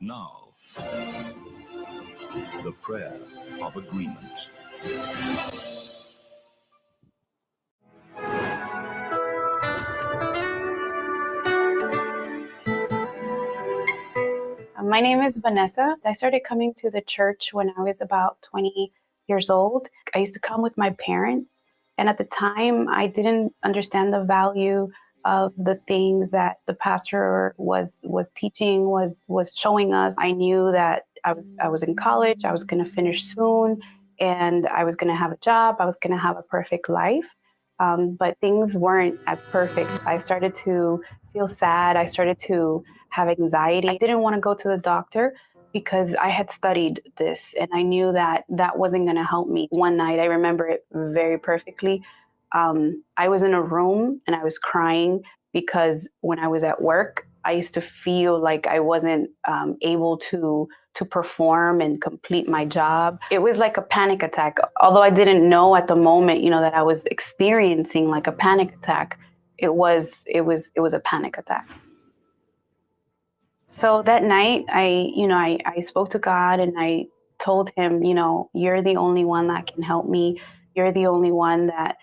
Now, the prayer of agreement. My name is Vanessa. I started coming to the church when I was about 20 years old. I used to come with my parents, and at the time, I didn't understand the value of the things that the pastor was teaching, was showing us. I knew that I was in college, I was going to finish soon, and I was going to have a job, I was going to have a perfect life. But things weren't as perfect. I started to feel sad. I started to have anxiety. I didn't want to go to the doctor because I had studied this and I knew that that wasn't going to help me. One night, I remember it very perfectly. I was in a room and I was crying because when I was at work, I used to feel like I wasn't able to perform and complete my job. It was like a panic attack. Although I didn't know at the moment, that I was experiencing like a panic attack. It was a panic attack. So that night, I spoke to God and I told him, you're the only one that can help me. You're the only one that,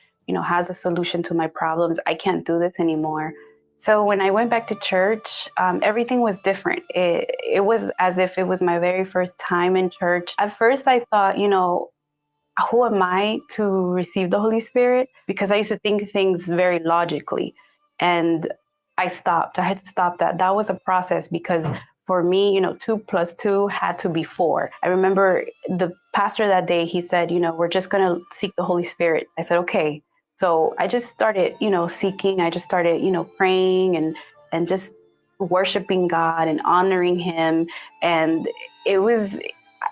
has a solution to my problems. I can't do this anymore. So when I went back to church, everything was different. It was as if it was my very first time in church. At first, I thought, who am I to receive the Holy Spirit? Because I used to think things very logically. And I stopped. I had to stop that. That was a process because for me, 2 plus 2 had to be 4. I remember the pastor that day, he said, we're just going to seek the Holy Spirit. I said, okay. So I just started, seeking. I just started, praying and just worshiping God and honoring him. And it was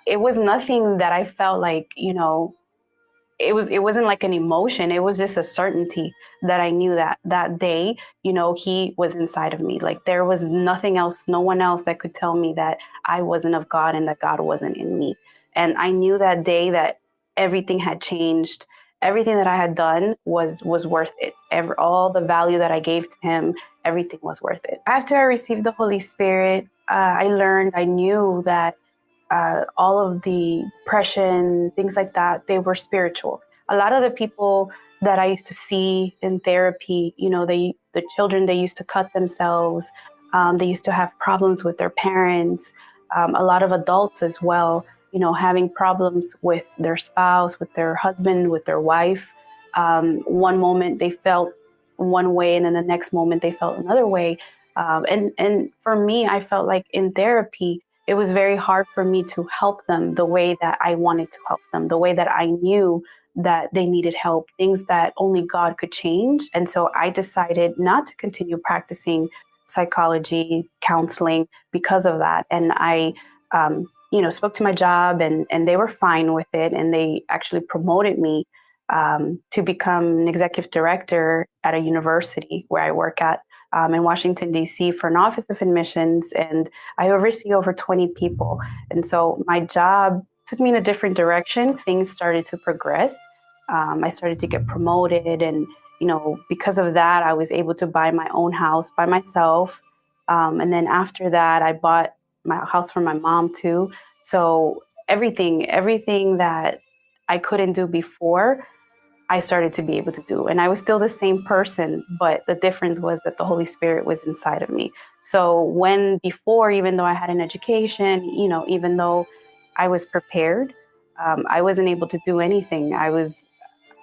nothing that I felt like, it wasn't like an emotion. It was just a certainty that I knew that day, he was inside of me. Like there was nothing else, no one else that could tell me that I wasn't of God and that God wasn't in me. And I knew that day that everything had changed. Everything that I had done was worth it. All the value that I gave to him, everything was worth it. After I received the Holy Spirit, I knew that all of the depression, things like that, they were spiritual. A lot of the people that I used to see in therapy, the children, they used to cut themselves. They used to have problems with their parents. A lot of adults as well, having problems with their spouse, with their husband, with their wife. One moment they felt one way and then the next moment they felt another way. And for me, I felt like in therapy, it was very hard for me to help them the way that I wanted to help them, the way that I knew that they needed help, things that only God could change. And so I decided not to continue practicing psychology, counseling because of that. And I, spoke to my job and they were fine with it. And they actually promoted me to become an executive director at a university where I work at. In Washington, D.C. for an office of admissions, and I oversee over 20 people. And so my job took me in a different direction. Things started to progress. I started to get promoted. And, because of that, I was able to buy my own house by myself. And then after that, I bought my house for my mom too. So everything that I couldn't do before, I started to be able to do. And I was still the same person, but the difference was that the Holy Spirit was inside of me. So before, even though I had an education, even though I was prepared, I wasn't able to do anything. I was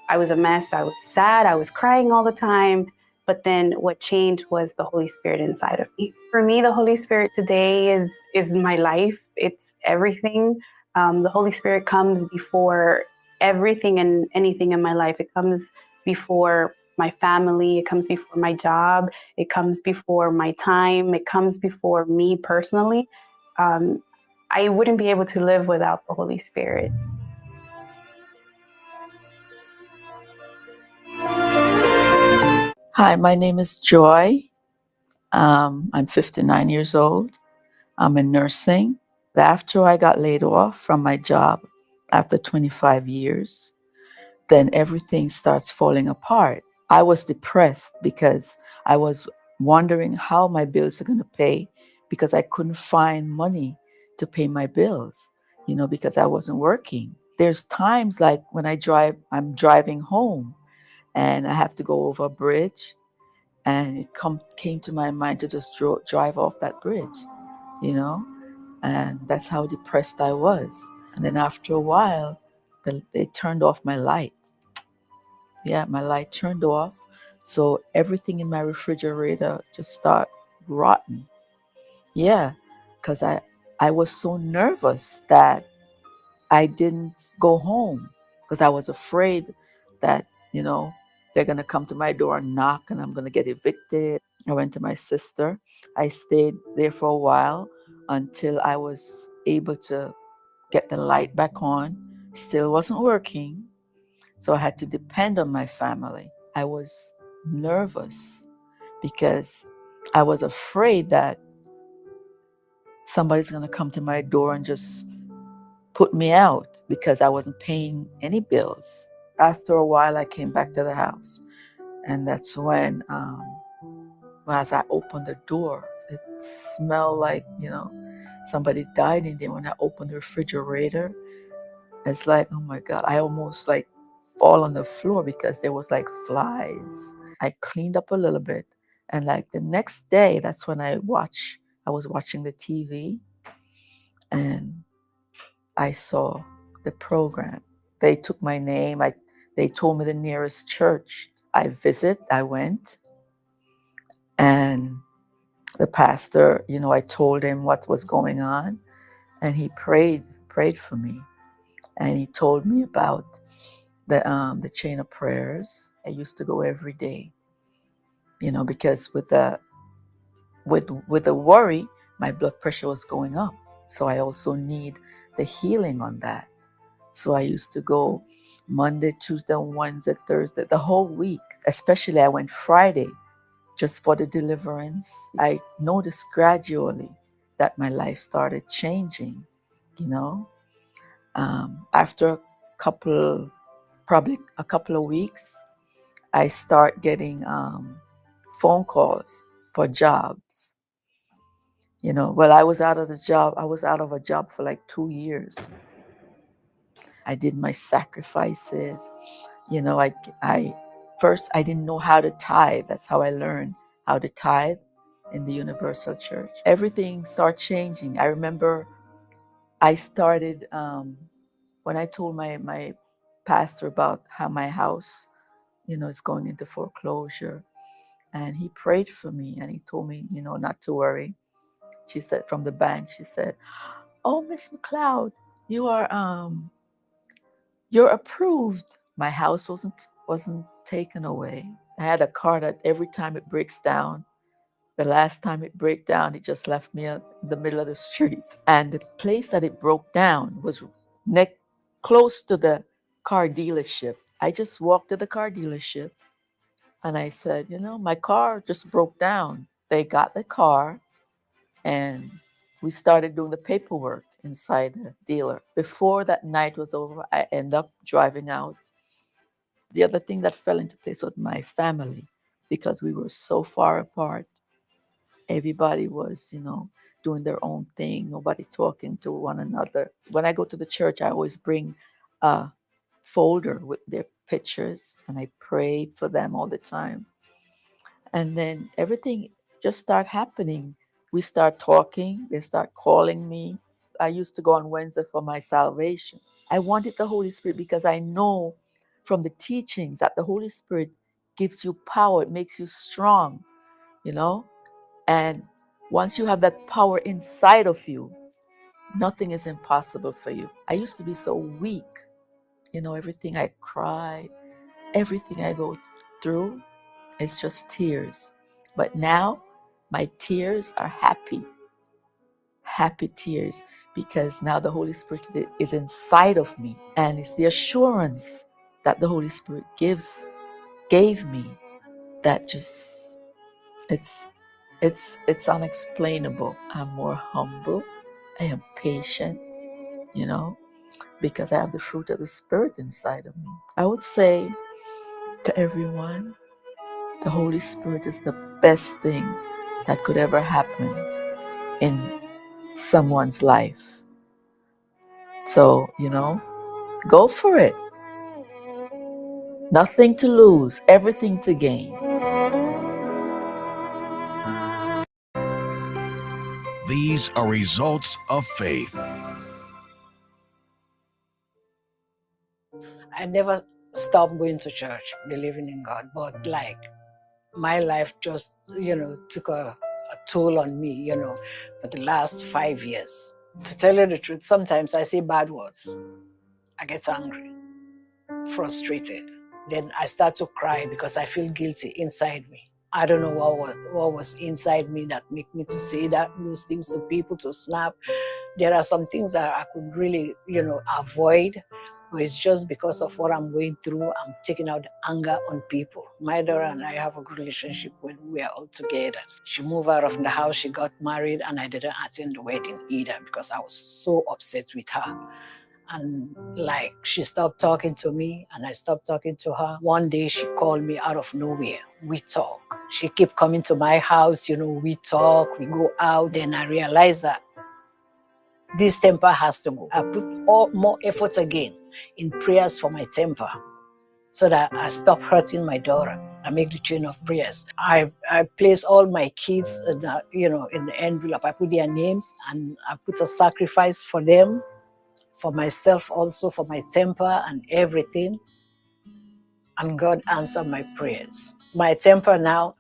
a mess. I was sad. I was crying all the time. But then what changed was the Holy Spirit inside of me. For me, the Holy Spirit today is my life. It's everything. The Holy Spirit comes before everything and anything in my life. It comes before my family. It comes before my job. It comes before my time. It comes before me personally. I wouldn't be able to live without the Holy Spirit. Hi, my name is Joy. I'm 59 years old. I'm in nursing. After I got laid off from my job after 25 years, then everything starts falling apart. I was depressed because I was wondering how my bills are going to pay because I couldn't find money to pay my bills, because I wasn't working. There's times like when I'm driving home and I have to go over a bridge, and it came to my mind to just drive off that bridge, and that's how depressed I was. And then after a while, they turned off my light. Yeah, my light turned off. So everything in my refrigerator just started rotten. Yeah, because I was so nervous that I didn't go home because I was afraid that, they're going to come to my door and knock and I'm going to get evicted. I went to my sister. I stayed there for a while until I was able to get the light back on. Still wasn't working. So I had to depend on my family. I was nervous because I was afraid that somebody's going to come to my door and just put me out because I wasn't paying any bills. After a while, I came back to the house. And that's when, as I opened the door, it smelled like, somebody died in there. When I opened the refrigerator, it's like, oh my God, I almost like fall on the floor because there was like flies. I cleaned up a little bit. And like the next day, that's when I was watching the TV and I saw the program. They took my name. They told me the nearest church I went. And the pastor, I told him what was going on. And he prayed for me. And he told me about the chain of prayers. I used to go every day, because with the worry, my blood pressure was going up. So I also need the healing on that. So I used to go Monday, Tuesday, Wednesday, Thursday, the whole week. Especially I went Friday just for the deliverance. I noticed gradually that my life started changing, After probably a couple of weeks, I start getting phone calls for jobs. I was out of a job for like 2 years. I did my sacrifices. I first I didn't know how to tithe. That's how I learned how to tithe in the Universal Church. Everything started changing. I remember I started when I told my pastor about how my house, is going into foreclosure, and he prayed for me and he told me, not to worry. She said from the bank, she said, "Oh, Miss McLeod, you're approved." My house wasn't taken away. I had a car that every time it breaks down, the last time it broke down, it just left me in the middle of the street. And the place that it broke down was close to the car dealership. I just walked to the car dealership and I said, my car just broke down. They got the car and we started doing the paperwork inside the dealer. Before that night was over, I ended up driving out. The other thing that fell into place was my family, because we were so far apart. Everybody was, doing their own thing, nobody talking to one another. When I go to the church, I always bring a folder with their pictures and I prayed for them all the time. And then everything just started happening. We start talking, they start calling me. I used to go on Wednesday for my salvation. I wanted the Holy Spirit because I know from the teachings that the Holy Spirit gives you power, it makes you strong, And once you have that power inside of you, nothing is impossible for you. I used to be so weak, everything I cry, everything I go through, it's just tears. But now my tears are happy tears, because now the Holy Spirit is inside of me. And it's the assurance that the Holy Spirit gave me that just, it's unexplainable. I'm more humble. I am patient, because I have the fruit of the Spirit inside of me. I would say to everyone, the Holy Spirit is the best thing that could ever happen in someone's life. So, go for it. Nothing to lose, everything to gain. These are results of faith. I never stopped going to church, believing in God, but like my life just, took a toll on me, for the last 5 years. To tell you the truth, sometimes I say bad words. I get angry, frustrated. Then I start to cry because I feel guilty inside me. I don't know what was inside me that make me to say those things to people, to snap. There are some things that I could really, avoid, but it's just because of what I'm going through. I'm taking out the anger on people. My daughter and I have a good relationship when we are all together. She moved out of the house, she got married, and I didn't attend the wedding either because I was so upset with her. And like, she stopped talking to me and I stopped talking to her. One day she called me out of nowhere. We talk. She kept coming to my house, we talk, we go out. Then I realized that this temper has to go. I put more effort again in prayers for my temper so that I stop hurting my daughter. I make the chain of prayers. I place all my kids in the envelope. I put their names and I put a sacrifice for them, for myself also, for my temper and everything. And God answered my prayers. My temper now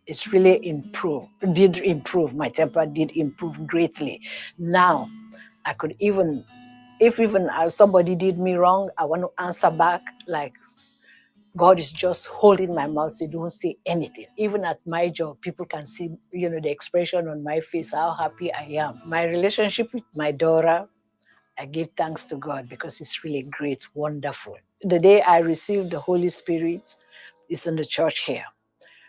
is really improved, did improve. My temper did improve greatly. Now, I could if somebody did me wrong, I want to answer back. Like, God is just holding my mouth so don't say anything. Even at my job, people can see, the expression on my face, how happy I am. My relationship with my daughter, I give thanks to God because it's really great, wonderful. The day I received the Holy Spirit is in the church here.